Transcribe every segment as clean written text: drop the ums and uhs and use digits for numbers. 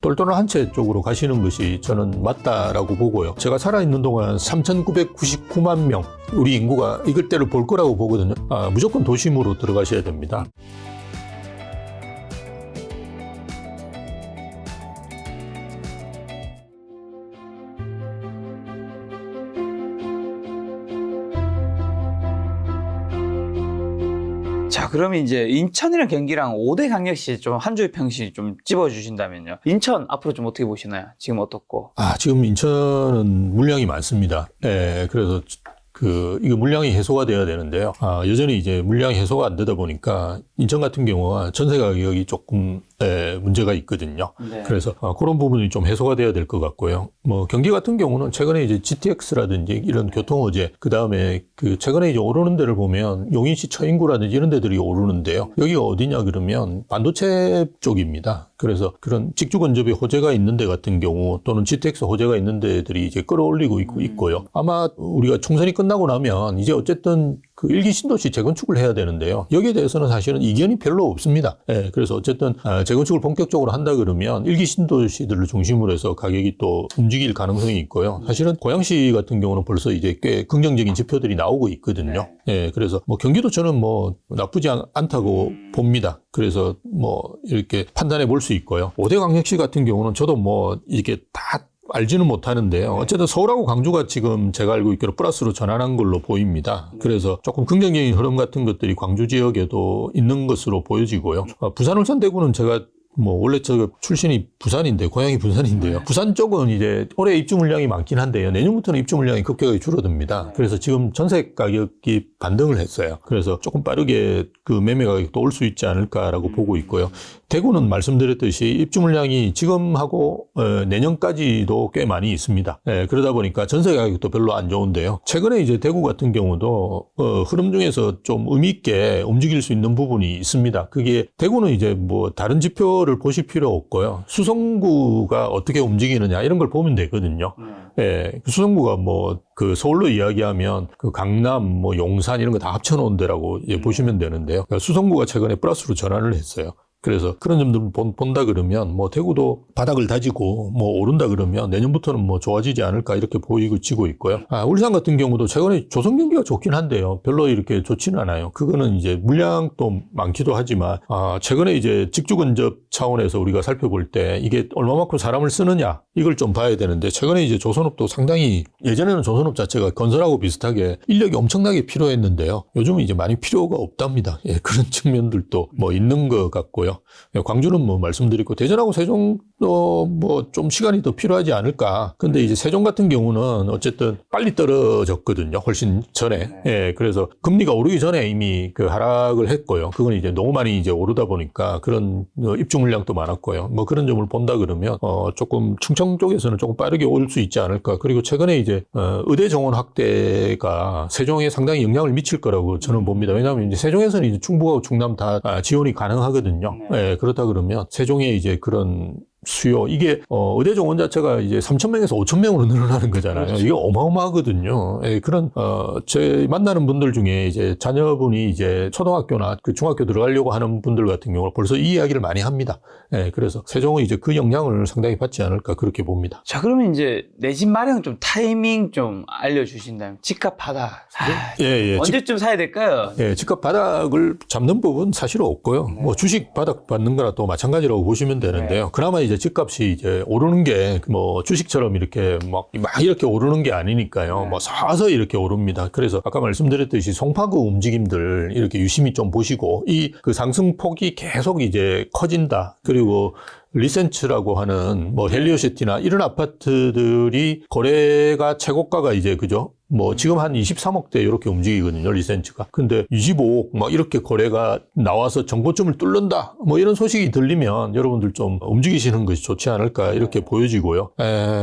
똘똘한 한 채 쪽으로 가시는 것이 저는 맞다라고 보고요. 제가 살아있는 동안 3,999만 명 우리 인구가 이걸 때를 볼 거라고 보거든요. 무조건 도심으로 들어가셔야 됩니다. 자, 그러면 이제 인천이랑 경기랑 5대 강력시 좀 한 줄의 평시 좀 찝어주신다면요. 인천 앞으로 좀 어떻게 보시나요? 지금 어떻고? 지금 인천은 물량이 많습니다. 그래서 이거 물량이 해소가 돼야 되는데요. 여전히 이제 물량이 해소가 안 되다 보니까 인천 같은 경우가 전세 가격이 조금 문제가 있거든요. 네. 그래서 그런 부분이 좀 해소가 돼야 될 것 같고요. 뭐 경기 같은 경우는 최근에 이제 GTX라든지 이런 교통어제, 그 다음에 최근에 이제 오르는 데를 보면 용인시 처인구라든지 이런 데들이 오르는데요. 여기가 어디냐 그러면 반도체 쪽입니다. 그래서 그런 직주근접에 호재가 있는 데 같은 경우 또는 GTX 호재가 있는 데들이 이제 끌어올리고 있고요. 아마 우리가 총선이 끝나고 나면 이제 어쨌든 일기 신도시 재건축을 해야 되는데요. 여기에 대해서는 사실은 이견이 별로 없습니다. 그래서 어쨌든 재건축을 본격적으로 한다 그러면 일기 신도시들을 중심으로 해서 가격이 또 움직일 가능성이 있고요. 사실은 고양시 같은 경우는 벌써 이제 꽤 긍정적인 지표들이 나오고 있거든요. 그래서 뭐 경기도 저는 뭐 나쁘지 않다고 봅니다. 그래서 뭐 이렇게 판단해 볼 수 있고요. 5대 강력시 같은 경우는 저도 뭐 이게 다 알지는 못하는데요. 어쨌든 서울하고 광주가 지금 제가 알고 있기로 플러스로 전환한 걸로 보입니다. 그래서 조금 긍정적인 흐름 같은 것들이 광주 지역에도 있는 것으로 보여지고요. 부산, 울산, 대구는 제가 뭐 원래 저 출신이 부산인데 고향이 부산인데요. 부산 쪽은 이제 올해 입주 물량이 많긴 한데요. 내년부터는 입주 물량이 급격하게 줄어듭니다. 그래서 지금 전세 가격이 반등을 했어요. 그래서 조금 빠르게 매매 가격도 올 수 있지 않을까라고 보고 있고요. 대구는 말씀드렸듯이 입주 물량이 지금하고 내년까지도 꽤 많이 있습니다. 그러다 보니까 전세 가격도 별로 안 좋은데요. 최근에 이제 대구 같은 경우도 흐름 중에서 좀 의미 있게 움직일 수 있는 부분이 있습니다. 그게 대구는 이제 뭐 다른 지표를 보실 필요 없고요. 수성구가 어떻게 움직이느냐 이런 걸 보면 되거든요. 수성구가 뭐 서울로 이야기하면 강남, 뭐 용산 이런 거 다 합쳐놓은 데라고 보시면 되는데요. 그러니까 수성구가 최근에 플러스로 전환을 했어요. 그래서 그런 점들을 본다 그러면 뭐 대구도 바닥을 다지고 뭐 오른다 그러면 내년부터는 뭐 좋아지지 않을까 이렇게 보이고 있고요. 울산 같은 경우도 최근에 조선 경기가 좋긴 한데요. 별로 이렇게 좋지는 않아요. 그거는 이제 물량도 많기도 하지만 최근에 이제 직주근접 차원에서 우리가 살펴볼 때 이게 얼마만큼 사람을 쓰느냐 이걸 좀 봐야 되는데 최근에 이제 조선업도 상당히 예전에는 조선업 자체가 건설하고 비슷하게 인력이 엄청나게 필요했는데요. 요즘은 이제 많이 필요가 없답니다. 그런 측면들도 뭐 있는 것 같고요. 광주는 뭐 말씀드렸고 대전하고 세종도 뭐 좀 시간이 더 필요하지 않을까. 근데 이제 세종 같은 경우는 어쨌든 빨리 떨어졌거든요. 훨씬 전에. 그래서 금리가 오르기 전에 이미 하락을 했고요. 그건 이제 너무 많이 이제 오르다 보니까 그런 입주 물량도 많았고요. 뭐 그런 점을 본다 그러면 조금 충청 쪽에서는 조금 빠르게 올 수 있지 않을까. 그리고 최근에 이제 의대 정원 확대가 세종에 상당히 영향을 미칠 거라고 저는 봅니다. 왜냐하면 이제 세종에서는 이제 충북하고 충남 다 지원이 가능하거든요. 그렇다 그러면 세종에 이제 그런 수요, 이게, 의대 정원 자체가 이제 3,000명에서 5,000명으로 늘어나는 거잖아요. 그렇죠. 이게 어마어마하거든요. 그런, 제 만나는 분들 중에 이제 자녀분이 이제 초등학교나 중학교 들어가려고 하는 분들 같은 경우는 벌써 이 이야기를 많이 합니다. 그래서 세종은 이제 그 영향을 상당히 받지 않을까 그렇게 봅니다. 자, 그러면 이제 내 집 마련 좀 타이밍 좀 알려주신다면 집값 바닥. 언제쯤 사야 될까요? 집값 바닥을 잡는 법은 사실 없고요. 뭐 주식 바닥 받는 거나 또 마찬가지라고 보시면 되는데요. 그나마 이제 집값이 이제 오르는 게 뭐 주식처럼 이렇게 막 이렇게 오르는 게 아니니까요. 뭐 서서히 이렇게 오릅니다. 그래서 아까 말씀드렸듯이 송파구 움직임들 이렇게 유심히 좀 보시고 그 상승폭이 계속 이제 커진다. 그리고 리센츠라고 하는 뭐 헬리오시티나 이런 아파트들이 거래가 최고가가 이제 그죠? 뭐 지금 한 23억대 이렇게 움직이거든요, 리센츠가. 근데 25억 막 이렇게 거래가 나와서 정고점을 뚫는다. 뭐 이런 소식이 들리면 여러분들 좀 움직이시는 것이 좋지 않을까 이렇게 보여지고요.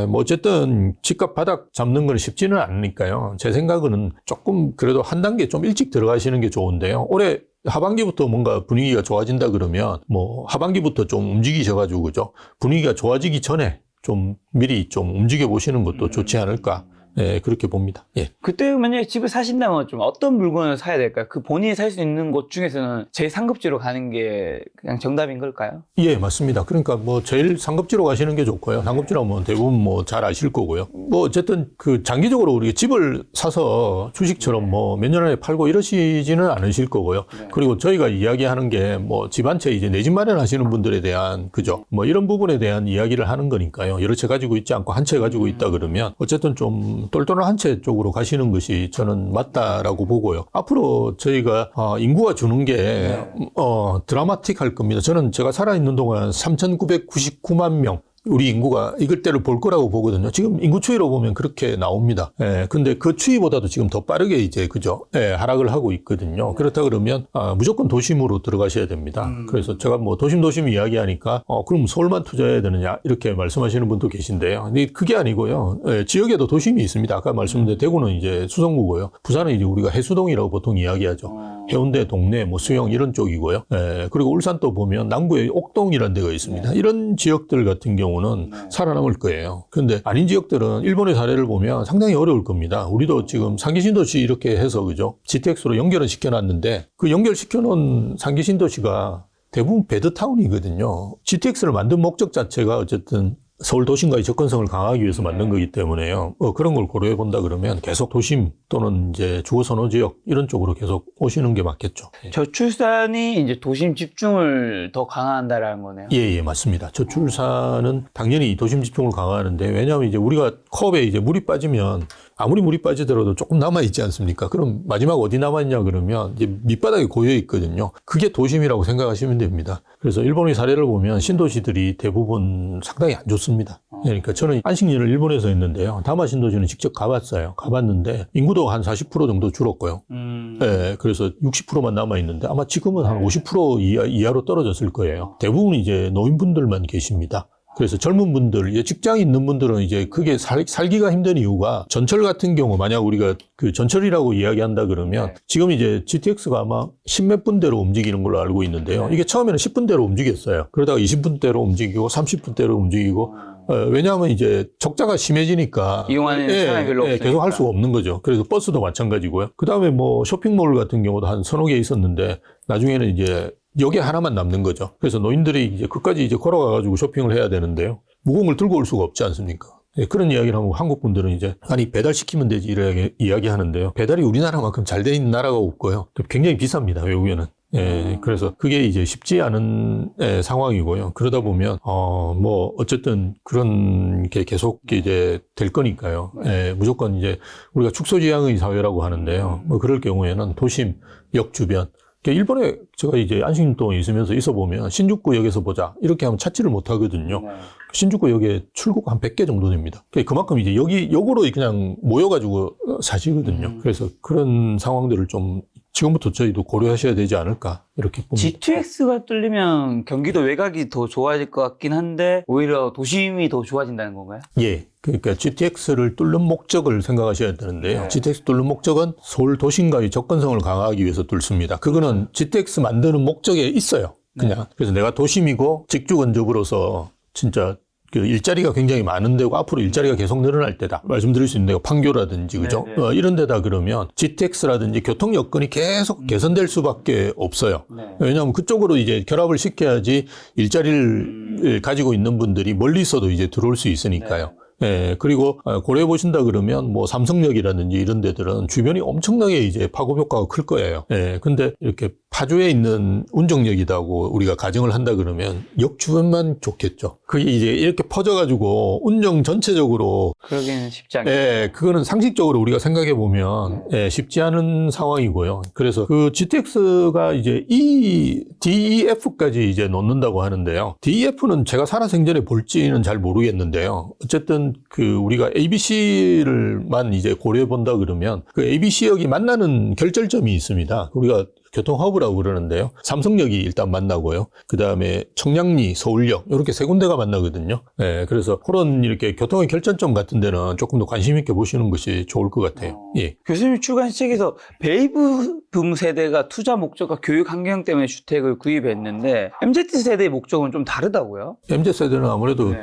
뭐 어쨌든 집값 바닥 잡는 건 쉽지는 않으니까요. 제 생각은 조금 그래도 한 단계 좀 일찍 들어가시는 게 좋은데요. 올해 하반기부터 뭔가 분위기가 좋아진다 그러면 뭐 하반기부터 좀 움직이셔가지고 그죠? 분위기가 좋아지기 전에 좀 미리 좀 움직여 보시는 것도 좋지 않을까 예, 그렇게 봅니다. 예. 그때 만약에 집을 사신다면 좀 어떤 물건을 사야 될까요? 그 본인이 살 수 있는 곳 중에서는 제일 상급지로 가는 게 그냥 정답인 걸까요? 예, 맞습니다. 그러니까 뭐 제일 상급지로 가시는 게 좋고요. 상급지로 뭐 대부분 뭐 잘 아실 거고요. 뭐 어쨌든 그 장기적으로 우리가 집을 사서 주식처럼 뭐 몇 년 안에 팔고 이러시지는 않으실 거고요. 그리고 저희가 이야기하는 게 뭐 집 한 채 이제 내 집 마련하시는 분들에 대한 그죠? 뭐 이런 부분에 대한 이야기를 하는 거니까요. 여러 채 가지고 있지 않고 한 채 가지고 있다 그러면 어쨌든 좀 똘똘한 한 채 쪽으로 가시는 것이 저는 맞다라고 보고요. 앞으로 저희가 인구가 주는 게 드라마틱할 겁니다. 저는 제가 살아있는 동안 3,999만 명 우리 인구가 이걸 때를 볼 거라고 보거든요. 지금 인구 추이로 보면 그렇게 나옵니다. 예, 근데 그 추이보다도 지금 더 빠르게 이제, 그죠? 예, 하락을 하고 있거든요. 그렇다 그러면, 무조건 도심으로 들어가셔야 됩니다. 그래서 제가 뭐 도심 이야기하니까, 그럼 서울만 투자해야 되느냐? 이렇게 말씀하시는 분도 계신데요. 근데 그게 아니고요. 예, 지역에도 도심이 있습니다. 아까 말씀드린 대구는 이제 수성구고요. 부산은 이제 우리가 해수동이라고 보통 이야기하죠. 해운대, 동래, 뭐 수영 이런 쪽이고요. 예, 그리고 울산도 보면 남구에 옥동이라는 데가 있습니다. 이런 지역들 같은 경우는 살아남을 거예요. 그런데 아닌 지역들은 일본의 사례를 보면 상당히 어려울 겁니다. 우리도 지금 상기신도시 이렇게 해서 그죠? GTX로 연결은 시켜놨는데 그 연결시켜놓은 상기신도시가 대부분 배드타운이거든요. GTX를 만든 목적 자체가 어쨌든 서울 도심과의 접근성을 강화하기 위해서 만든 거기 때문에요. 그런 걸 고려해 본다 그러면 계속 도심 또는 이제 주거 선호 지역 이런 쪽으로 계속 오시는 게 맞겠죠. 저출산이 이제 도심 집중을 더 강화한다라는 거네요. 예, 맞습니다. 저출산은 당연히 도심 집중을 강화하는데 왜냐하면 이제 우리가 컵에 이제 물이 빠지면 아무리 물이 빠지더라도 조금 남아있지 않습니까? 그럼 마지막 어디 남아있냐 그러면 이제 밑바닥에 고여있거든요. 그게 도심이라고 생각하시면 됩니다. 그래서 일본의 사례를 보면 신도시들이 대부분 상당히 안 좋습니다. 그러니까 저는 안식년을 일본에서 했는데요. 다마 신도시는 직접 가봤어요. 가봤는데 인구도 한 40% 정도 줄었고요. 네, 그래서 60%만 남아있는데 아마 지금은 한 50% 이하로 떨어졌을 거예요. 대부분 이제 노인분들만 계십니다. 그래서 젊은 분들, 이제 직장에 있는 분들은 이제 그게 살기가 힘든 이유가 전철 같은 경우 만약 우리가 그 전철이라고 이야기한다 그러면 지금 이제 GTX가 아마 10몇 분대로 움직이는 걸로 알고 있는데요. 이게 처음에는 10분대로 움직였어요. 그러다가 20분대로 움직이고 30분대로 움직이고 왜냐하면 이제 적자가 심해지니까 이용하는 사람이 별로 없으니까 계속 할 수가 없는 거죠. 그래서 버스도 마찬가지고요. 그 다음에 뭐 쇼핑몰 같은 경우도 한 서너 개 있었는데 나중에는 이제 여기 하나만 남는 거죠. 그래서 노인들이 이제 끝까지 이제 걸어가가지고 쇼핑을 해야 되는데요. 무거운 걸 들고 올 수가 없지 않습니까? 예, 그런 이야기를 하면 한국 분들은 이제 아니 배달시키면 되지 이렇게 이야기하는데요. 배달이 우리나라만큼 잘 돼 있는 나라가 없고요. 굉장히 비쌉니다. 외국에는. 예, 그래서 그게 이제 쉽지 않은 상황이고요. 그러다 보면 뭐 어쨌든 그런 게 계속 이제 될 거니까요. 예, 무조건 이제 우리가 축소지향의 사회라고 하는데요. 뭐 그럴 경우에는 도심, 역 주변 일본에 제가 이제 안식년동에 있으면서 있어 보면 신주쿠역에서 보자 이렇게 하면 찾지를 못하거든요. 신주쿠역에 출구가 한 100개 정도 됩니다. 그만큼 이제 여기 역으로 그냥 모여가지고 사시거든요. 그래서 그런 상황들을 좀 지금부터 저희도 고려하셔야 되지 않을까 이렇게 봅니다. GTX가 뚫리면 경기도 외곽이 더 좋아질 것 같긴 한데 오히려 도심이 더 좋아진다는 건가요? 예. 그러니까 GTX를 뚫는 목적을 생각하셔야 되는데요. GTX 뚫는 목적은 서울 도심과의 접근성을 강화하기 위해서 뚫습니다. 그거는 GTX 만드는 목적에 있어요. 그냥. 그래서 내가 도심이고 직주 근접으로서 진짜 그 일자리가 굉장히 많은 데고 앞으로 일자리가 계속 늘어날 때다. 말씀드릴 수 있는 데가 판교라든지 그죠? 이런 데다 그러면 GTX라든지 교통 여건이 계속 개선될 수밖에 없어요. 왜냐하면 그쪽으로 이제 결합을 시켜야지 일자리를 가지고 있는 분들이 멀리서도 이제 들어올 수 있으니까요. 예, 그리고 고려해 보신다 그러면 뭐 삼성역이라든지 이런 데들은 주변이 엄청나게 이제 파급 효과가 클 거예요. 예, 근데 이렇게 파주에 있는 운정역이라고 우리가 가정을 한다 그러면 역 주변만 좋겠죠. 그게 이제 이렇게 퍼져가지고 운정 전체적으로 그러기는 쉽지 않겠죠. 예, 그거는 상식적으로 우리가 생각해 보면 쉽지 않은 상황이고요. 그래서 그 GTX가 이제 DEF까지 이제 놓는다고 하는데요. DEF는 제가 살아생전에 볼지는 잘 모르겠는데요. 어쨌든 그 우리가 ABC를만 이제 고려해 본다 그러면 그 ABC역이 만나는 결절점이 있습니다. 우리가 교통 허브라고 그러는데요. 삼성역이 일단 만나고요. 그 다음에 청량리, 서울역 이렇게 세 군데가 만나거든요. 예, 그래서 그런 이렇게 교통의 결전점 같은 데는 조금 더 관심 있게 보시는 것이 좋을 것 같아요. 예. 교수님 출간 책에서 베이브 붐 세대가 투자 목적과 교육 환경 때문에 주택을 구입했는데 MZ세대의 목적은 좀 다르다고요? MZ세대는 아무래도 네.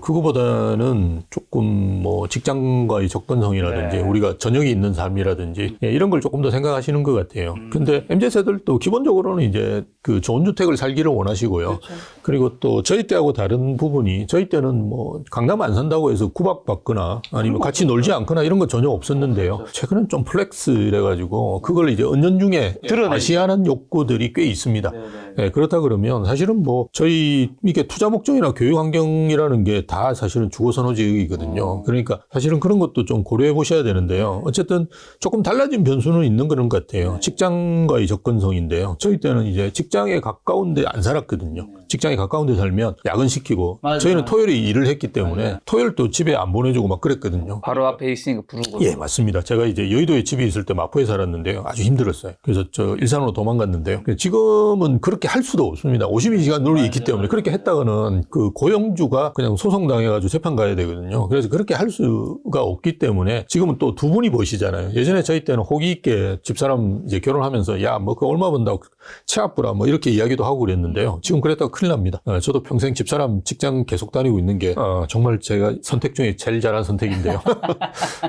그거보다는 조금 뭐 직장과의 접근성이라든지 네. 우리가 저녁이 있는 삶이라든지 예, 이런 걸 조금 더 생각하시는 것 같아요. 근데 MZ세대들도 기본적으로는 이제 그 좋은 주택을 살기를 원하시고요. 그렇죠. 그리고 또 저희 때하고 다른 부분이 저희 때는 뭐 강남 안 산다고 해서 구박받거나 아니면 같이 놀지 않거나 이런 건 전혀 없었는데요. 최근엔 좀 플렉스래 가지고 그걸 이제 은연중에 드러내죠. 과시하는 욕구들이 꽤 있습니다. 예, 그렇다 그러면 사실은 뭐 저희 이게 투자 목적이나 교육 환경이라는 게 다 사실은 주거 선호지역이거든요. 그러니까 사실은 그런 것도 좀 고려해 보셔야 되는데요. 어쨌든 조금 달라진 변수는 있는 그런 것 같아요. 직장과의 접근성인데요. 저희 때는 이제 직장에 가까운 데 안 살았거든요. 직장에 가까운 데 살면 야근시키고 맞아요. 저희는 토요일에 일을 했기 때문에 토요일도 집에 안 보내주고 막 그랬거든요. 바로 앞에 있으니까 부르고. 예, 맞습니다. 제가 이제 여의도에 집이 있을 때 마포에 살았는데요. 아주 힘들었어요. 그래서 저 일산으로 도망갔는데요. 지금은 그렇게 할 수도 없습니다. 52시간 룰이 있기 때문에 그렇게 했다가는 그 고용주가 그냥 소송당해가지고 재판 가야 되거든요. 그래서 그렇게 할 수가 없기 때문에 지금은 또 두 분이 버시잖아요. 예전에 저희 때는 호기 있게 집사람 이제 결혼하면서 야, 뭐 그 얼마 번다고 체압부라 뭐 이렇게 이야기도 하고 그랬는데요. 지금 그랬다가 큰일 납니다. 저도 평생 집사람 직장 계속 다니고 있는 게 정말 제가 선택 중에 제일 잘한 선택인데요.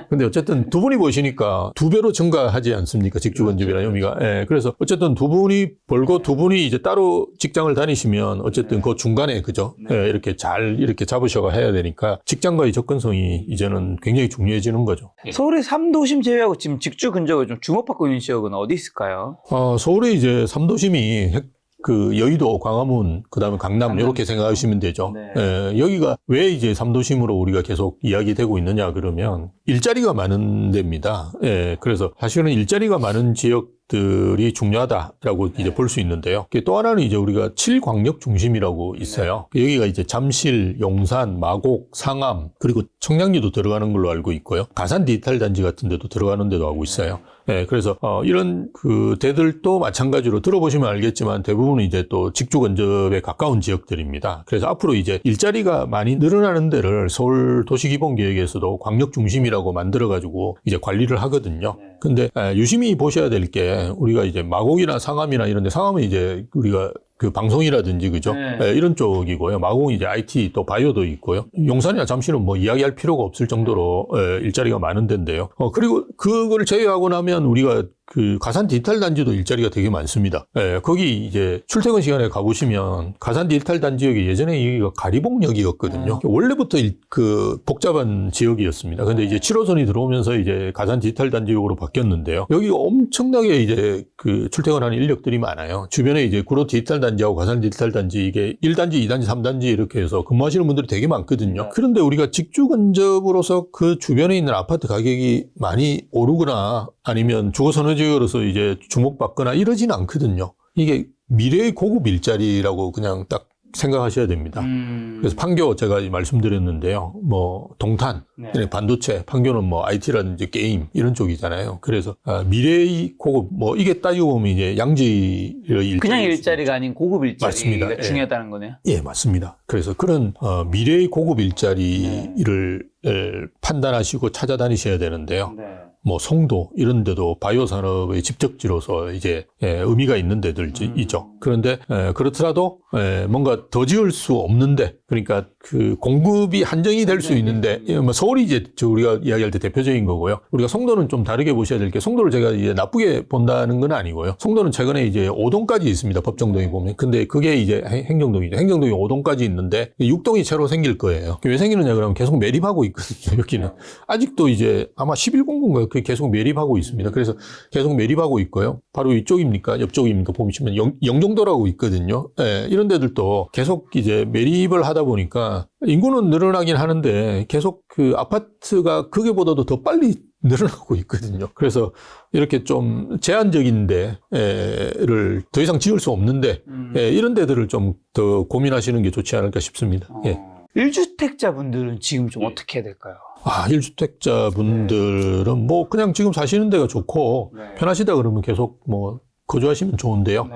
근데 어쨌든 두 분이 버시니까 두 배로 증가하지 않습니까? 직주건집이나 요미가. 예, 그래서 어쨌든 두 분이 벌고 두 분이 이제 따로 직장을 다니시면 어쨌든 그 중간에 그죠? 예, 이렇게 잘 이렇게 잡으셔가 해야 되니까 직장과의 접근성이 이제는 굉장히 중요해지는 거죠. 서울의 3도심 제외하고 지금 직주 근접으로 좀 주목받고 있는 지역은 어디 있을까요? 서울의 이제 3도심이 그 여의도, 광화문, 그다음에 강남 이렇게 생각하시면 되죠. 네. 예, 여기가 왜 이제 3도심으로 우리가 계속 이야기되고 있느냐 그러면 일자리가 많은 데입니다. 예, 그래서 사실은 일자리가 많은 지역들이 중요하다라고 이제 볼 수 있는데요. 또 하나는 이제 우리가 7광역 중심이라고 있어요. 여기가 이제 잠실, 용산, 마곡, 상암, 그리고 청량리도 들어가는 걸로 알고 있고요. 가산 디지털 단지 같은 데도 들어가는 데도 알고 있어요. 네, 그래서 이런 그 데들도 마찬가지로 들어보시면 알겠지만 대부분 이제 또 직주 근접에 가까운 지역들입니다. 그래서 앞으로 이제 일자리가 많이 늘어나는 데를 서울 도시기본계획에서도 광역 중심이라고 만들어 가지고 이제 관리를 하거든요. 근데 유심히 보셔야 될 게 우리가 이제 마곡이나 상암이나 이런 데 상암은 이제 우리가 그 방송이라든지 그죠? 네. 예, 이런 쪽이고요. 마곡은 이제 IT 또 바이오도 있고요. 용산이나 잠실은 뭐 이야기할 필요가 없을 정도로 일자리가 많은 데인데요. 그리고 그걸 제외하고 나면 우리가 그 가산 디지털 단지도 일자리가 되게 많습니다. 예, 거기 이제 출퇴근 시간에 가보시면 가산 디지털 단지역이 예전에 여기가 가리봉역이었거든요. 원래부터 그 복잡한 지역이었습니다. 근데 이제 7호선이 들어오면서 이제 가산 디지털 단지역으로 바뀌었는데요. 여기가 엄청나게 이제 그 출퇴근하는 인력들이 많아요. 주변에 이제 구로 디지털 단지하고 가산 디지털 단지 이게 1단지, 2단지, 3단지 이렇게 해서 근무하시는 분들이 되게 많거든요. 그런데 우리가 직주 근접으로서 그 주변에 있는 아파트 가격이 많이 오르거나 아니면 주거 선호지역으로서 이제 주목받거나 이러지는 않거든요. 이게 미래의 고급 일자리라고 그냥 딱 생각하셔야 됩니다. 그래서 판교 제가 말씀드렸는데요. 뭐 동탄, 네. 반도체, 판교는 뭐 IT라든지 게임 이런 쪽이잖아요. 그래서 미래의 고급 뭐 이게 따지고 보면 이제 양지의 일자리 그냥 일자리가 아닌 고급 일자리가 맞습니다. 예. 중요하다는 거네요. 예, 맞습니다. 그래서 그런 미래의 고급 일자리를 판단하시고 찾아다니셔야 되는데요. 네. 뭐 송도 이런 데도 바이오 산업의 집적지로서 이제 의미가 있는 데들이죠. 그런데 그렇더라도 뭔가 더 지을 수 없는데 그러니까 그 공급이 한정이 될 수 있는데 뭐 서울이 이제 우리가 이야기할 때 대표적인 거고요. 우리가 송도는 좀 다르게 보셔야 될 게 송도를 제가 이제 나쁘게 본다는 건 아니고요. 송도는 최근에 이제 5동까지 있습니다. 법정동에 보면. 근데 그게 이제 행정동이죠. 행정동이 5동까지 있는데 6동이 새로 생길 거예요. 왜 생기느냐 그러면 계속 매립하고 있거든요. 여기는 아직도 이제 아마 11공군가요. 그게 계속 매립하고 있습니다. 그래서 계속 매립하고 있고요. 바로 이쪽입니까? 옆쪽입니까? 보시면 영종도라고 있거든요. 예, 이런 데들도 계속 이제 매립을 하다 보니까 인구는 늘어나긴 하는데 계속 그 아파트가 그게보다도 더 빨리 늘어나고 있거든요. 그래서 이렇게 좀 제한적인 데를 더 이상 지을 수 없는데 이런 데들을 좀 더 고민하시는 게 좋지 않을까 싶습니다. 예. 1주택자 분들은 지금 좀 어떻게 해야 될까요? 1주택자 분들은 뭐 그냥 지금 사시는 데가 좋고 네. 편하시다 그러면 계속 뭐 거주하시면 좋은데요. 네.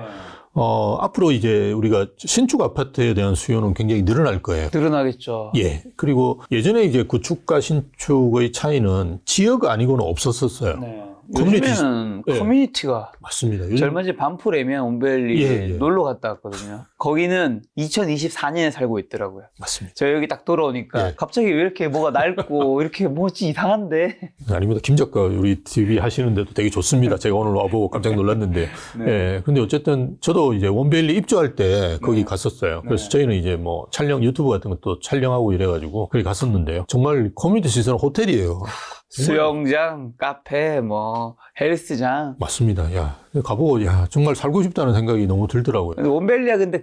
앞으로 이제 우리가 신축 아파트에 대한 수요는 굉장히 늘어날 거예요. 늘어나겠죠. 예. 그리고 예전에 이제 구축과 신축의 차이는 지역 아니고는 없었었어요. 네. 커뮤니티- 요즘에는 네. 커뮤니티가 맞습니다. 요즘 젊은이 반풀에면 온벨리 예, 예. 놀러 갔다 왔거든요. 거기는 2024년에 살고 있더라고요. 맞습니다. 저 여기 딱 돌아오니까 예. 갑자기 왜 이렇게 뭐가 낡고 이렇게 뭐지 이상한데. 아닙니다. 김 작가 우리 TV 하시는데도 되게 좋습니다. 제가 오늘 와보고 깜짝 놀랐는데. 네. 예. 근데 어쨌든 저도 이제 원베일리 입주할 때 거기 네. 갔었어요. 그래서 네. 저희는 이제 뭐 촬영 유튜브 같은 것도 촬영하고 이래가지고 거기 갔었는데요. 정말 커뮤니티 시설은 호텔이에요. 수영장, 카페, 뭐 헬스장. 맞습니다. 야, 가보고, 야, 정말 살고 싶다는 생각이 너무 들더라고요. 근데 원벨리아 근데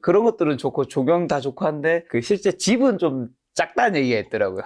그런 것들은 좋고 조경 다 좋고 한데 그 실제 집은 좀 작다는 얘기가 있더라고요.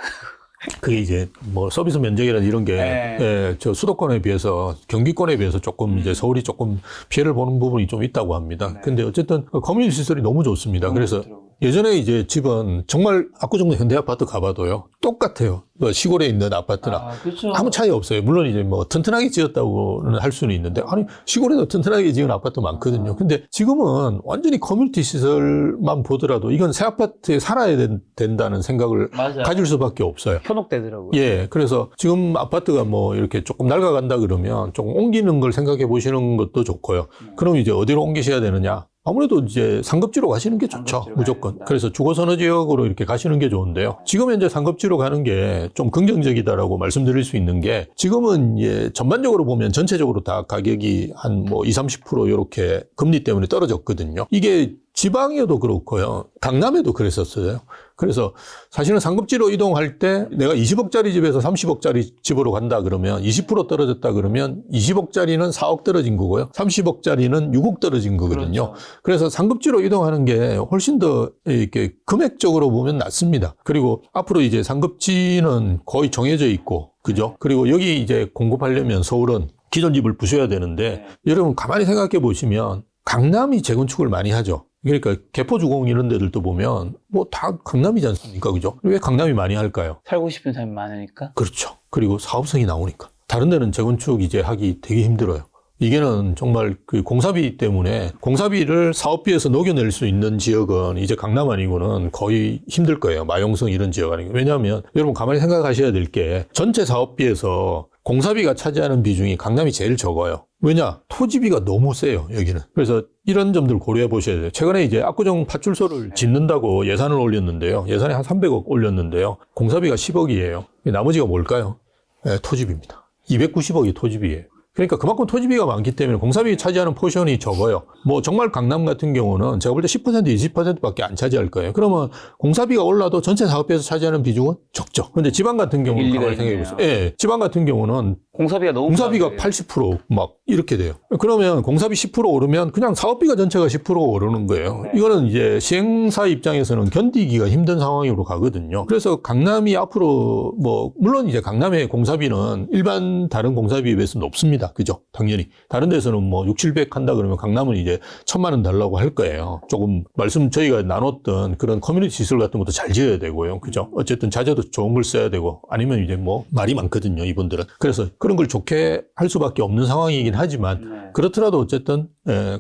그게 이제 뭐 서비스 면적이라든 이런 게, 네. 예, 저 수도권에 비해서, 경기권에 비해서 조금 이제 서울이 조금 피해를 보는 부분이 좀 있다고 합니다. 네. 근데 어쨌든 커뮤니티 시설이 너무 좋습니다. 너무 그래서 좋더라고요. 예전에 이제 집은 정말 압구정도 현대 아파트 가봐도요. 똑같아요. 뭐 시골에 있는 아파트나. 아, 그렇죠. 아무 차이 없어요. 물론 이제 뭐 튼튼하게 지었다고는 할 수는 있는데, 아니, 시골에도 튼튼하게 지은 아파트 많거든요. 근데 지금은 완전히 커뮤니티 시설만 보더라도 이건 새 아파트에 살아야 된다는 생각을 맞아요. 가질 수밖에 없어요. 현혹되더라고요. 예. 그래서 지금 아파트가 뭐 이렇게 조금 낡아간다 그러면 조금 옮기는 걸 생각해 보시는 것도 좋고요. 그럼 이제 어디로 옮기셔야 되느냐? 아무래도 이제 상급지로 가시는 게 좋죠. 상급지로 무조건. 가야 그래서 주거선호 지역으로 이렇게 가시는 게 좋은데요. 지금 현재 상급지로 가는 게 좀 긍정적이다라고 말씀드릴 수 있는 게 지금은 예, 전반적으로 보면 전체적으로 다 가격이 한 뭐 20, 30% 이렇게 금리 때문에 떨어졌거든요. 이게 지방에도 그렇고요. 강남에도 그랬었어요. 그래서 사실은 상급지로 이동할 때 내가 20억짜리 집에서 30억짜리 집으로 간다 그러면 20% 떨어졌다 그러면 20억짜리는 4억 떨어진 거고요. 30억짜리는 6억 떨어진 거거든요. 그렇죠. 그래서 상급지로 이동하는 게 훨씬 더 이렇게 금액적으로 보면 낫습니다. 그리고 앞으로 이제 상급지는 거의 정해져 있고, 그죠? 그리고 여기 이제 공급하려면 서울은 기존 집을 부셔야 되는데, 여러분 가만히 생각해 보시면 강남이 재건축을 많이 하죠. 그러니까 개포주공 이런 데들도 보면 뭐 다 강남이지 않습니까? 그죠? 왜 강남이 많이 할까요? 살고 싶은 사람이 많으니까. 그렇죠. 그리고 사업성이 나오니까. 다른 데는 재건축 이제 하기 되게 힘들어요. 이게는 정말 그 공사비 때문에 공사비를 사업비에서 녹여낼 수 있는 지역은 이제 강남 아니고는 거의 힘들 거예요. 마용성 이런 지역 아니고. 왜냐하면 여러분 가만히 생각하셔야 될 게 전체 사업비에서 공사비가 차지하는 비중이 강남이 제일 적어요. 왜냐? 토지비가 너무 세요, 여기는. 그래서 이런 점들 고려해 보셔야 돼요. 최근에 이제 압구정 파출소를 짓는다고 예산을 올렸는데요. 예산이 한 300억 올렸는데요. 공사비가 10억이에요. 나머지가 뭘까요? 네, 토지비입니다. 290억이 토지비예요. 그러니까 그만큼 토지비가 많기 때문에 공사비 차지하는 포션이 적어요. 뭐 정말 강남 같은 경우는 제가 볼 때 10%, 20%밖에 안 차지할 거예요. 그러면 공사비가 올라도 전체 사업비에서 차지하는 비중은 적죠. 근데 지방 같은 경우는 일리가 가만히 생각해 있네요. 보세요. 예, 지방 같은 경우는 공사비가 너무 공사비가 부담돼요. 80% 이렇게 돼요. 그러면 공사비 10% 오르면 그냥 사업비가 전체가 10% 오르는 거예요. 네. 이거는 이제 시행사 입장에서는 견디기가 힘든 상황으로 가거든요. 그래서 강남이 앞으로 뭐 물론 이제 강남의 공사비는 일반 다른 공사비에 비해서 높습니다. 그죠? 당연히. 다른 데서는 뭐 6, 700 한다 그러면 강남은 이제 1,000만 원 달라고 할 거예요. 조금 저희가 나눴던 그런 커뮤니티 시설 같은 것도 잘 지어야 되고요. 그죠? 어쨌든 자재도 좋은 걸 써야 되고 아니면 이제 뭐 말이 많거든요. 이분들은. 그래서 그런 걸 좋게 할 수밖에 없는 상황이긴 하지만 네. 그렇더라도 어쨌든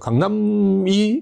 강남이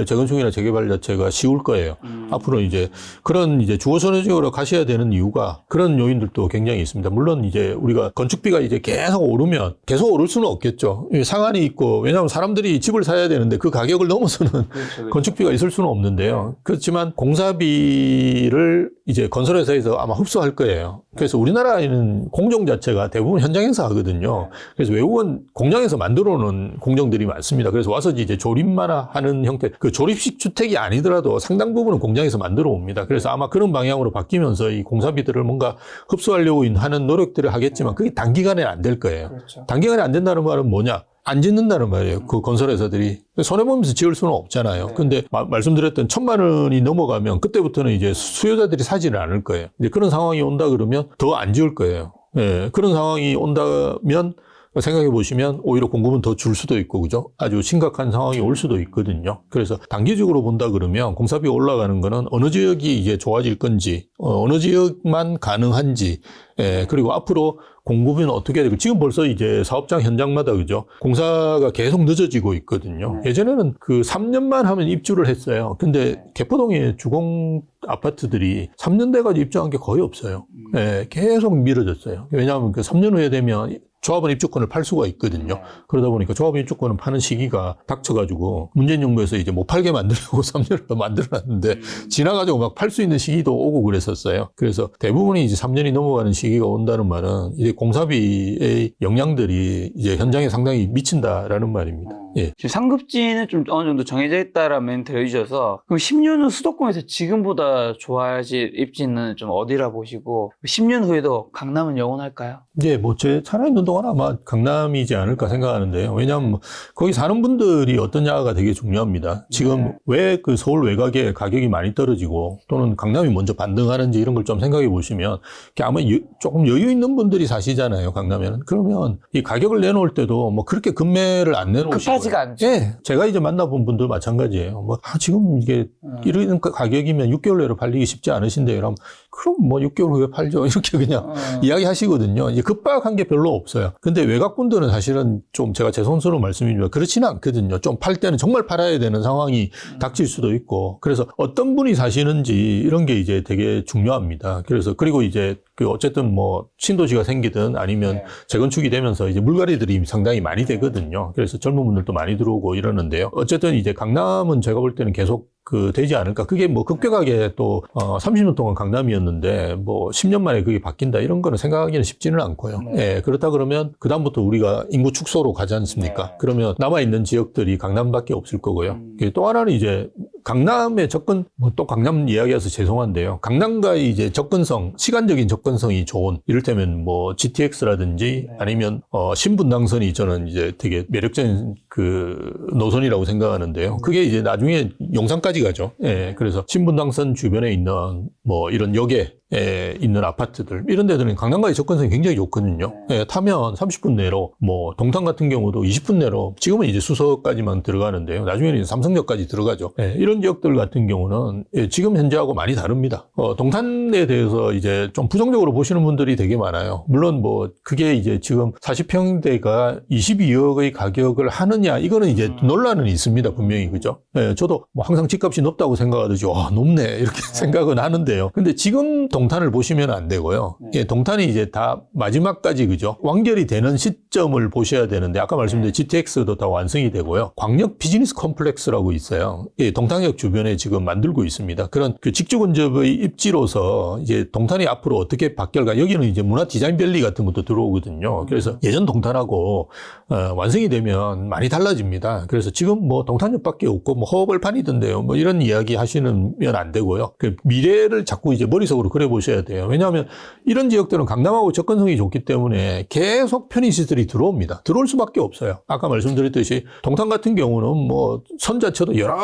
재건축이나 재개발 자체가 쉬울 거예요. 앞으로 이제 그런 이제 주거선호지역으로 가셔야 되는 이유가 그런 요인들도 굉장히 있습니다. 물론 이제 우리가 건축비가 이제 계속 오르면 계속 오를 수는 없겠죠. 상한이 있고 왜냐하면 사람들이 집을 사야 되는데 그 가격을 넘어서는 그렇죠. 건축비가 있을 수는 없는데요. 그렇지만 공사비를 이제 건설회사에서 아마 흡수할 거예요. 그래서 우리나라에는 공정 자체가 대부분 현장에서 하거든요. 그래서 외국은 공장에서 만들어 놓은 공정들이 많습니다. 그래서 와서 이제 조립만 하는 형태, 그 조립식 주택이 아니더라도 상당 부분은 공장에서 만들어 옵니다. 그래서 아마 그런 방향으로 바뀌면서 이 공사비들을 뭔가 흡수하려고 하는 노력들을 하겠지만 그게 단기간에 안 될 거예요. 그렇죠. 단기간에 안 된다는 말은 뭐냐? 안 짓는다는 말이에요. 그 건설회사들이. 손해보면서 지을 수는 없잖아요. 근데 말씀드렸던 1,000만 원이 넘어가면 그때부터는 이제 수요자들이 사지를 않을 거예요. 이제 그런 상황이 온다 그러면 더 안 지을 거예요. 예, 그런 상황이 온다면 생각해 보시면 오히려 공급은 더 줄 수도 있고, 그죠? 아주 심각한 상황이 올 수도 있거든요. 그래서 단기적으로 본다 그러면 공사비가 올라가는 거는 어느 지역이 이제 좋아질 건지, 어느 지역만 가능한지, 예, 그리고 앞으로 공급은 어떻게 해야 되고 지금 벌써 이제 사업장 현장마다 그죠 공사가 계속 늦어지고 있거든요. 예전에는 그 3년만 하면 입주를 했어요. 근데 개포동의 주공 아파트들이 3년 돼가지고 입주한 게 거의 없어요. 예, 계속 미뤄졌어요. 왜냐하면 그 3년 후에 되면 조합원 입주권을 팔 수가 있거든요. 그러다 보니까 조합원 입주권을 파는 시기가 닥쳐가지고 문재인 정부에서 이제 못 팔게 만들려고 3년을 더 만들어놨는데 지나가지고 막 팔 수 있는 시기도 오고 그랬었어요. 그래서 대부분이 이제 3년이 넘어가는 시기가 온다는 말은 이제 공사비의 영향들이 이제 현장에 상당히 미친다라는 말입니다. 예. 지금 상급지는 좀 어느 정도 정해져 있다라는 멘트를 해주셔서 그럼 10년 후 수도권에서 지금보다 좋아질 입지는 좀 어디라 보시고 10년 후에도 강남은 영원할까요? 이제 뭐 제 살아있는 동안 아마 강남이지 않을까 생각하는데요. 왜냐하면 거기 사는 분들이 어떠냐가 되게 중요합니다. 지금 왜 그 서울 외곽에 가격이 많이 떨어지고 또는 강남이 먼저 반등하는지 이런 걸 좀 생각해 보시면 아마 조금 여유 있는 분들이 사시잖아요. 강남에는. 그러면 이 가격을 내놓을 때도 뭐 그렇게 급매를 안 내놓으시고 급하지가 않죠. 예, 제가 이제 만나본 분들 마찬가지예요. 뭐 지금 이게 이런 가격이면 6개월 내로 팔리기 쉽지 않으신데요. 그럼 뭐 6개월 후에 팔죠. 이렇게 그냥 이야기하시거든요. 이제 급박한 게 별로 없어요. 근데 외곽분들은 사실은 좀 제가 제 손으로 말씀드리면 그렇지는 않거든요. 좀 팔 때는 정말 팔아야 되는 상황이 닥칠 수도 있고. 그래서 어떤 분이 사시는지 이런 게 이제 되게 중요합니다. 그래서 그리고 이제 그 어쨌든 뭐 신도시가 생기든 아니면 재건축이 되면서 이제 물갈이들이 상당히 많이 되거든요. 그래서 젊은 분들도 많이 들어오고 이러는데요. 어쨌든 이제 강남은 제가 볼 때는 계속 되지 않을까. 그게 뭐 급격하게 또, 30년 동안 강남이었는데, 뭐, 10년 만에 그게 바뀐다. 이런 거는 생각하기는 쉽지는 않고요. 예, 그렇다 그러면, 그다음부터 우리가 인구 축소로 가지 않습니까? 그러면 남아있는 지역들이 강남밖에 없을 거고요. 또 하나는 이제, 강남의 접근, 뭐 또 강남 이야기해서 죄송한데요. 강남과의 이제 접근성, 시간적인 접근성이 좋은, 이를테면 뭐, GTX라든지, 아니면, 신분당선이 저는 이제 되게 매력적인 그 노선이라고 생각하는데요. 그게 이제 나중에 용산까지 가죠. 예, 그래서 신분당선 주변에 있는 뭐 이런 역에 있는 아파트들 이런 데들은 강남과의 접근성이 굉장히 좋거든요. 예, 타면 30분 내로 뭐 동탄 같은 경우도 20분 내로 지금은 이제 수서까지만 들어가는데요. 나중에는 삼성역까지 들어가죠. 예, 이런 지역들 같은 경우는 지금 현재하고 많이 다릅니다. 동탄에 대해서 이제 좀 부정적으로 보시는 분들이 되게 많아요. 물론 뭐 그게 이제 지금 40평대가 22억의 가격을 하느냐 이거는 이제 논란은 있습니다. 분명히 그죠. 예, 저도 뭐 항상 집값이 높다고 생각하듯이 와 높네 이렇게 생각은 하는데요. 근데 지금 동탄을 보시면 안 되고요. 예, 동탄이 이제 다 마지막까지 그죠. 완결이 되는 시점을 보셔야 되는데 아까 말씀드린 GTX도 다 완성이 되고요. 광역 비즈니스 컴플렉스라고 있어요. 예, 동탄역 주변에 지금 만들고 있습니다. 그런 그 직주 근접의 입지로서 이제 동탄이 앞으로 어떻게 바뀔까? 여기는 이제 문화 디자인 밸리 같은 것도 들어오거든요. 그래서 예전 동탄하고 완성이 되면 많이 달라집니다. 그래서 지금 뭐 동탄역밖에 없고 뭐 허벌판이던데요. 뭐 이런 이야기 하시면 안 되고요. 그 미래를 자꾸 이제 머릿속으로 그려 보셔야 돼요. 왜냐하면 이런 지역들은 강남하고 접근성이 좋기 때문에 계속 편의시설이 들어옵니다. 들어올 수밖에 없어요. 아까 말씀드렸듯이 동탄 같은 경우는 뭐 선 자체도 여러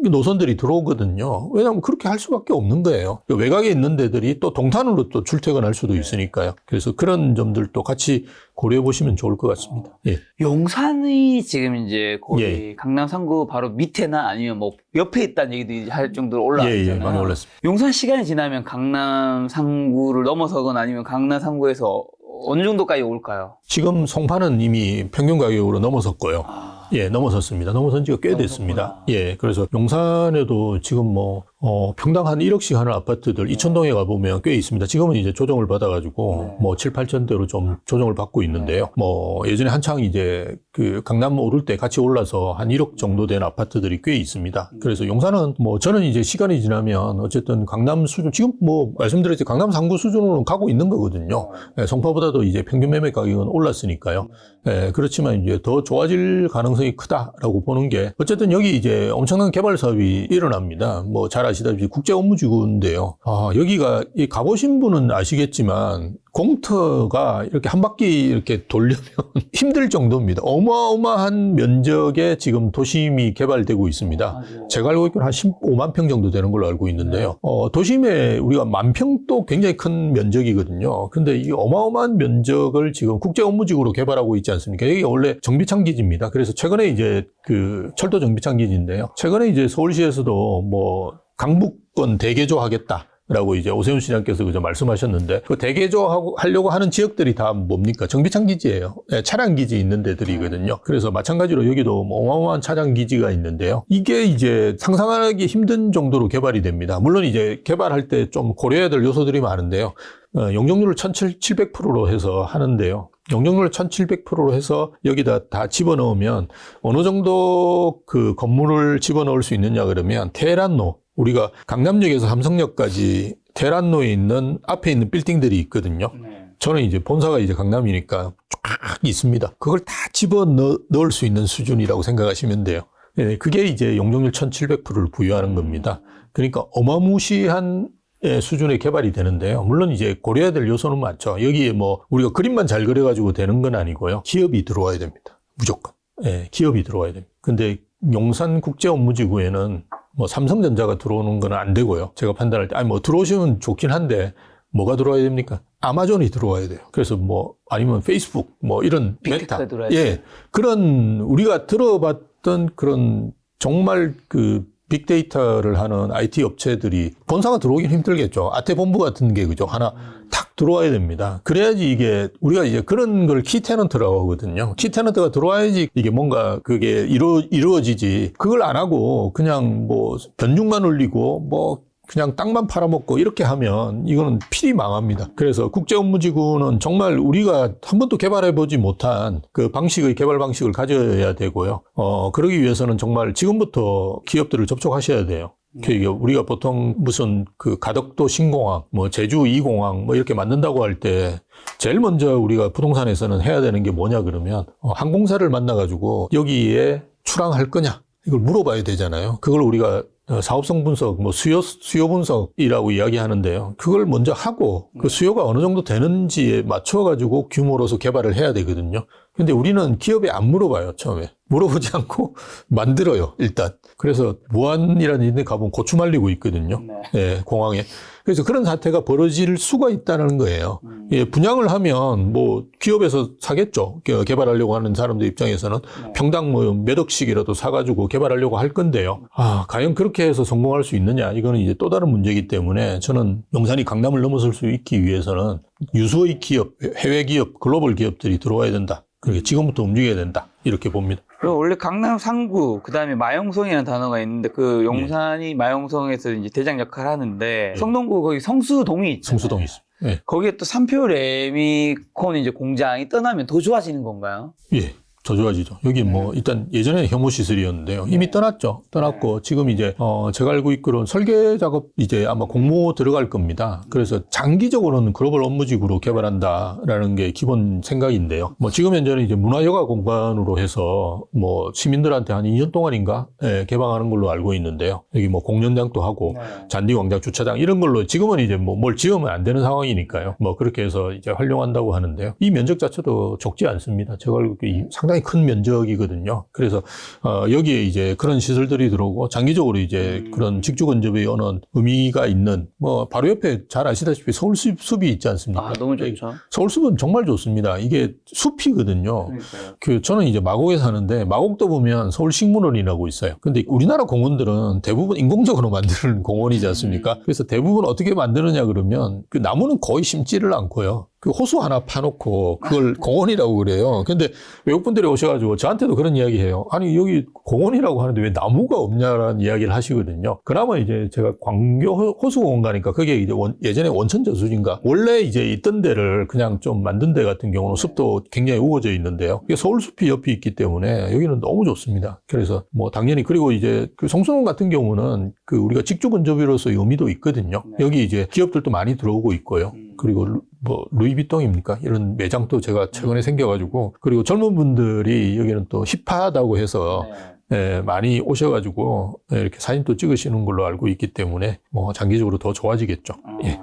노선들이 들어오거든요. 왜냐하면 그렇게 할 수밖에 없는 거예요. 외곽에 있는 데들이 또 동탄으로 또 출퇴근할 수도 있으니까요. 그래서 그런 점들도 같이 고려해 보시면 좋을 것 같습니다. 예. 용산이 지금 이제 거의 예. 강남 3구 바로 밑에나 아니면 뭐 옆에 있다는 얘기도 할 정도로 올라왔잖아요. 예, 많이 올랐습니다. 용산 시간이 지나면 강남 3구를 넘어서거나 아니면 강남 3구에서 어느 정도까지 올까요? 지금 송파는 이미 평균 가격으로 넘어섰고요. 예, 넘어섰습니다. 넘어선 지가 꽤 됐습니다. 예, 그래서 용산에도 지금 뭐, 평당 한 1억씩 하는 아파트들, 이천동에 가보면 꽤 있습니다. 지금은 이제 조정을 받아가지고, 뭐, 7, 8천대로 좀 조정을 받고 있는데요. 뭐, 예전에 한창 이제 그 강남 오를 때 같이 올라서 한 1억 정도 된 아파트들이 꽤 있습니다. 그래서 용산은 뭐, 저는 이제 시간이 지나면 어쨌든 강남 수준, 지금 뭐, 말씀드렸듯이 강남 3구 수준으로 가고 있는 거거든요. 예, 송파보다도 이제 평균 매매 가격은 올랐으니까요. 예, 그렇지만 이제 더 좋아질 가능성이 크다라고 보는 게 어쨌든 여기 이제 엄청난 개발 사업이 일어납니다. 뭐 잘 아시다시피 국제 업무지구인데요. 여기가 가보신 분은 아시겠지만 공터가 이렇게 한 바퀴 이렇게 돌려면 힘들 정도입니다. 어마어마한 면적의 지금 도심이 개발되고 있습니다. 제가 알고 있기로는 한 15만 평 정도 되는 걸로 알고 있는데요. 도심에 우리가 10,000평도 굉장히 큰 면적이거든요. 근데 이 어마어마한 면적을 지금 국제 업무지구로 개발하고 있지 않습니까? 여기 원래 정비창 기지입니다. 그래서 최근에 이제 그 철도 정비창 기지인데요. 최근에 이제 서울시에서도 뭐 강북권 대개조하겠다. 라고 이제 오세훈 시장께서 그저 말씀하셨는데, 그 대개조하려고 하는 지역들이 다 뭡니까? 정비창 기지예요. 네, 차량 기지 있는 데들이거든요. 그래서 마찬가지로 여기도 뭐 어마어마한 차량 기지가 있는데요. 이게 이제 상상하기 힘든 정도로 개발이 됩니다. 물론 이제 개발할 때 좀 고려해야 될 요소들이 많은데요. 용적률을 1700%로 해서 하는데요. 용적률을 1700%로 해서 여기다 다 집어넣으면 어느 정도 그 건물을 집어넣을 수 있느냐 그러면 테헤란로, 우리가 강남역에서 삼성역까지 테헤란로에 있는 앞에 있는 빌딩들이 있거든요. 저는 이제 본사가 이제 강남이니까 쫙 있습니다. 그걸 다 집어넣을 수 있는 수준이라고 생각하시면 돼요. 네, 그게 이제 용적률 1700%를 부여하는 겁니다. 그러니까 어마무시한 수준의 개발이 되는데요. 물론 이제 고려해야 될 요소는 많죠. 여기에 뭐 우리가 그림만 잘 그려가지고 되는 건 아니고요. 기업이 들어와야 됩니다. 무조건. 예, 기업이 들어와야 됩니다. 근데 용산국제업무지구에는 뭐 삼성전자가 들어오는 건 안 되고요. 제가 판단할 때, 아니 뭐 들어오시면 좋긴 한데 뭐가 들어와야 됩니까? 아마존이 들어와야 돼요. 그래서 뭐 아니면 페이스북 뭐 이런 메타, 예, 그런 우리가 들어봤던 그런 정말 그 빅데이터를 하는 IT 업체들이 본사가 들어오긴 힘들겠죠. 아태본부 같은 게 그죠. 하나 탁 들어와야 됩니다. 그래야지 이게 우리가 이제 그런 걸 키테넌트라고 하거든요. 키테넌트가 들어와야지 이게 뭔가 그게 이루어지지. 그걸 안 하고 그냥 뭐 변죽만 올리고 뭐 그냥 땅만 팔아먹고 이렇게 하면 이거는 필히 망합니다. 그래서 국제업무지구는 정말 우리가 한 번도 개발해보지 못한 그 방식의 개발 방식을 가져야 되고요. 그러기 위해서는 정말 지금부터 기업들을 접촉하셔야 돼요. 우리가 보통 무슨 그 가덕도 신공항, 뭐 제주 2공항 뭐 이렇게 만든다고 할 때 제일 먼저 우리가 부동산에서는 해야 되는 게 뭐냐 그러면 항공사를 만나가지고 여기에 출항할 거냐 이걸 물어봐야 되잖아요. 그걸 우리가 사업성 분석, 뭐 수요 분석이라고 이야기하는데요. 그걸 먼저 하고 그 수요가 어느 정도 되는지에 맞춰가지고 규모로서 개발을 해야 되거든요. 근데 우리는 기업에 안 물어봐요, 처음에. 물어보지 않고 만들어요, 일단. 그래서 무안이라는 데 가보면 고추 말리고 있거든요. 네, 공항에. 그래서 그런 사태가 벌어질 수가 있다는 거예요. 예, 분양을 하면 뭐 기업에서 사겠죠. 개발하려고 하는 사람들 입장에서는 평당 뭐 몇 억씩이라도 사가지고 개발하려고 할 건데요. 과연 그렇게 해서 성공할 수 있느냐? 이거는 이제 또 다른 문제이기 때문에 저는 용산이 강남을 넘어설 수 있기 위해서는 유수의 기업, 해외 기업, 글로벌 기업들이 들어와야 된다. 그렇게 지금부터 움직여야 된다. 이렇게 봅니다. 그리고 원래 강남 상구, 그 다음에 마용성이라는 단어가 있는데, 그 용산이 마용성에서 이제 대장 역할을 하는데, 성동구 거기 성수동이 있잖아요. 성수동이 있습니다. 네. 거기에 또 삼표 레미콘 이제 공장이 떠나면 더 좋아지는 건가요? 예. 더 좋아지죠. 여기 뭐 일단 예전에 혐오 시설이었는데요. 이미 떠났죠. 떠났고 지금 이제 제가 알고 있기로는 설계 작업 이제 아마 공모 들어갈 겁니다. 그래서 장기적으로는 글로벌 업무지구로 개발한다라는 게 기본 생각인데요. 뭐 지금 현재는 이제 문화여가 공간으로 해서 뭐 시민들한테 한 2년 동안인가 개방하는 걸로 알고 있는데요. 여기 뭐 공연장도 하고 잔디광장 주차장 이런 걸로 지금은 이제 뭐 뭘 지으면 안 되는 상황이니까요. 뭐 그렇게 해서 이제 활용한다고 하는데요. 이 면적 자체도 적지 않습니다. 제가 알고 상당히 큰 면적이거든요. 그래서 여기에 이제 그런 시설들이 들어오고 장기적으로 이제 그런 직주 근접의 어느 의미가 있는 뭐 바로 옆에 잘 아시다시피 서울숲이 있지 않습니까? 너무 좋죠. 서울숲은 정말 좋습니다. 이게 숲이거든요. 그러니까요. 저는 이제 마곡에 사는데 마곡도 보면 서울식물원이라고 있어요. 근데 우리나라 공원들은 대부분 인공적으로 만드는 공원이지 않습니까? 그래서 대부분 어떻게 만드느냐 그러면 그 나무는 거의 심지를 않고요. 그 호수 하나 파놓고 그걸 공원이라고 그래요. 근데 외국분들이 오셔가지고 저한테도 그런 이야기 해요. 아니, 여기 공원이라고 하는데 왜 나무가 없냐라는 이야기를 하시거든요. 그나마 이제 제가 광교 호수공원 가니까 그게 이제 예전에 원천저수지인가? 원래 이제 있던 데를 그냥 좀 만든 데 같은 경우는 숲도 굉장히 우거져 있는데요. 이게 서울숲이 옆에 있기 때문에 여기는 너무 좋습니다. 그래서 뭐 당연히 그리고 이제 그 성수동 같은 경우는 그 우리가 직주 근접으로서의 의미도 있거든요. 여기 이제 기업들도 많이 들어오고 있고요. 그리고 뭐 루이비통입니까? 이런 매장도 제가 최근에 생겨가지고 그리고 젊은 분들이 여기는 또 힙하다고 해서 많이 오셔가지고 이렇게 사진도 찍으시는 걸로 알고 있기 때문에 뭐 장기적으로 더 좋아지겠죠. 예.